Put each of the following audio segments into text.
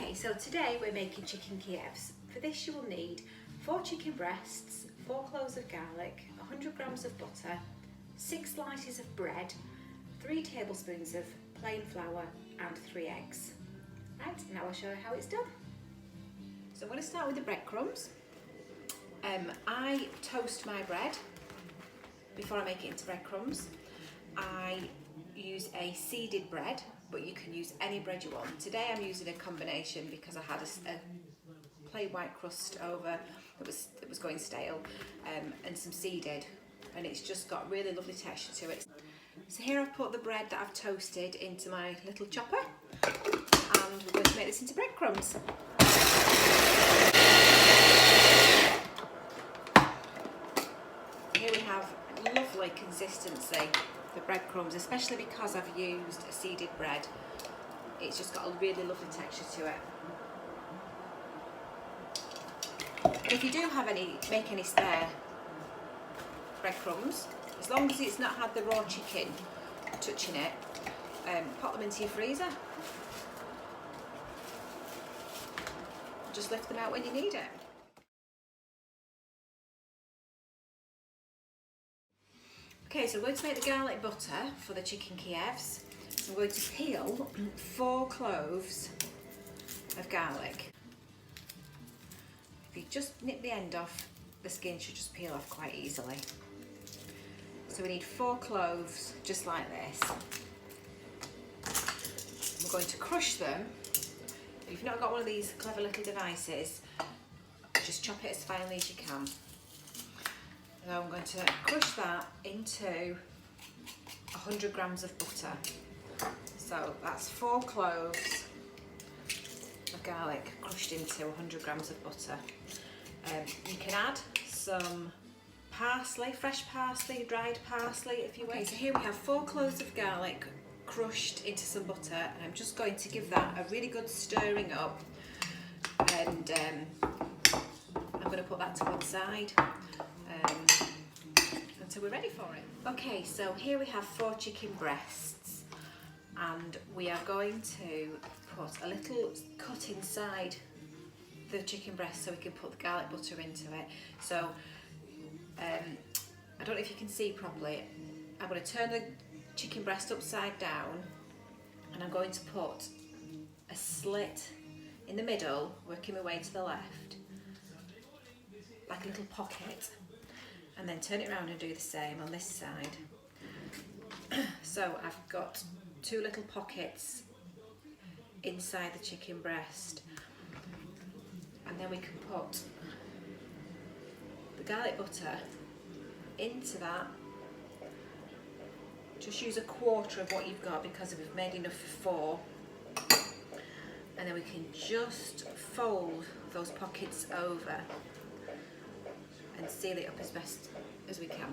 Okay, so today we're making chicken Kievs. For this you will need 4 chicken breasts, 4 cloves of garlic, 100 grams of butter, 6 slices of bread, 3 tablespoons of plain flour and 3 eggs. Right, now I'll show you how it's done. So I'm going to start with the breadcrumbs. I toast my bread before I make it into breadcrumbs. I use a seeded bread, but you can use any bread you want. Today I'm using a combination because I had a plain white crust over that was going stale, and some seeded, and it's just got really lovely texture to it. So here I've put the bread that I've toasted into my little chopper, and we're going to make this into breadcrumbs. Here we have lovely consistency for breadcrumbs, especially because I've used a seeded bread. It's just got a really lovely texture to it. And if you do have make any spare breadcrumbs, as long as it's not had the raw chicken touching it, pop them into your freezer. Just lift them out when you need it. Okay, so I'm going to make the garlic butter for the chicken Kievs. So I'm going to peel 4 cloves of garlic. If you just nip the end off, the skin should just peel off quite easily. So we need 4 cloves, just like this. We're going to crush them. If you've not got one of these clever little devices, just chop it as finely as you can. Now I'm going to crush that into 100 grams of butter. So that's 4 cloves of garlic crushed into 100 grams of butter. You can add some parsley, fresh parsley, dried parsley if you wish. Okay, so here we have 4 cloves of garlic crushed into some butter, and I'm just going to give that a really good stirring up, and I'm going to put that to one side until we're ready for it. Okay, so here we have 4 chicken breasts, and we are going to put a little cut inside the chicken breast so we can put the garlic butter into it. So I don't know if you can see properly. I'm going to turn the chicken breast upside down, and I'm going to put a slit in the middle, working my way to the left, like a little pocket, and then turn it around and do the same on this side. So I've got 2 little pockets inside the chicken breast, and then we can put the garlic butter into that. Just use a quarter of what you've got because we've made enough for 4, and then we can just fold those pockets over and seal it up as best as we can.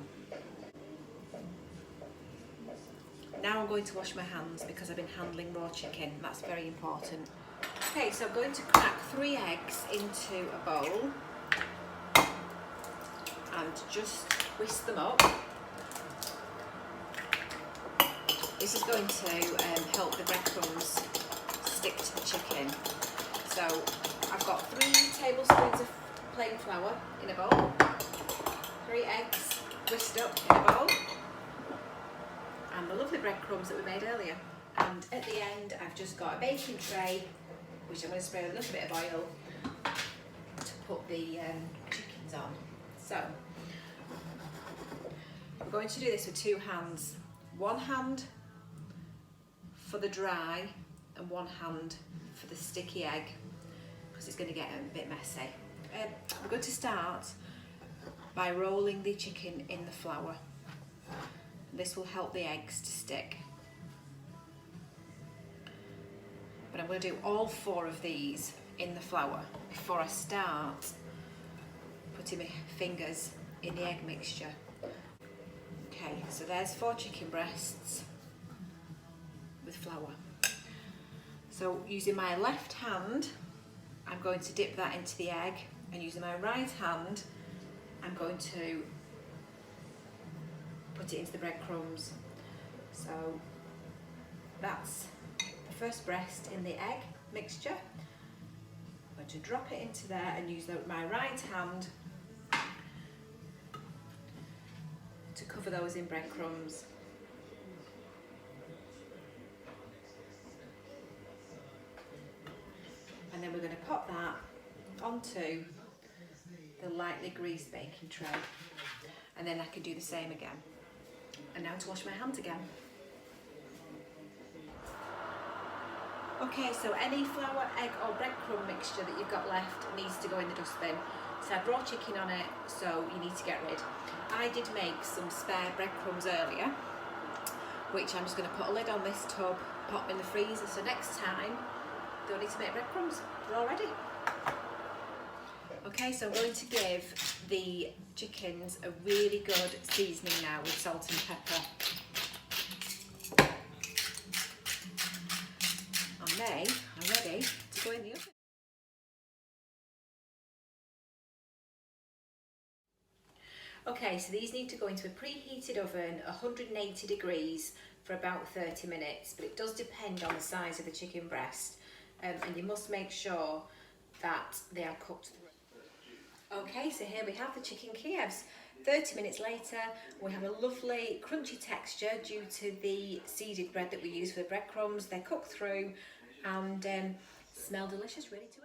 Now I'm going to wash my hands because I've been handling raw chicken. That's very important. Okay, so I'm going to crack 3 eggs into a bowl and just whisk them up. This is going to help the breadcrumbs stick to the chicken. So I've got 3 tablespoons of plain flour in a bowl, 3 eggs whisked up in a bowl, and the lovely breadcrumbs that we made earlier. And at the end I've just got a baking tray, which I'm going to spray with a little bit of oil to put the chickens on. So we're going to do this with 2 hands. 1 hand for the dry and 1 hand for the sticky egg, because it's going to get a bit messy. We're going to start by rolling the chicken in the flour. This will help the eggs to stick. But I'm going to do all 4 of these in the flour before I start putting my fingers in the egg mixture. Okay, so there's 4 chicken breasts with flour. So using my left hand, I'm going to dip that into the egg, and using my right hand, I'm going to put it into the breadcrumbs. So that's the first breast in the egg mixture. I'm going to drop it into there and use my right hand to cover those in breadcrumbs. And then we're going to pop that onto the lightly greased baking tray. And then I can do the same again. And now to wash my hands again. Okay, so any flour, egg or breadcrumb mixture that you've got left needs to go in the dustbin. It's had raw chicken on it, so you need to get rid. I did make some spare breadcrumbs earlier, which I'm just going to put a lid on this tub, pop in the freezer, so next time don't need to make breadcrumbs, they're all ready. Okay, so I'm going to give the chickens a really good seasoning now with salt and pepper. And they are ready to go in the oven. Okay, so these need to go into a preheated oven, 180 degrees, for about 30 minutes, but it does depend on the size of the chicken breast, and you must make sure that they are cooked through. Okay, so here we have the chicken Kievs. 30 minutes later, we have a lovely crunchy texture due to the seeded bread that we use for the breadcrumbs. They're cooked through and smell delicious, ready to eat.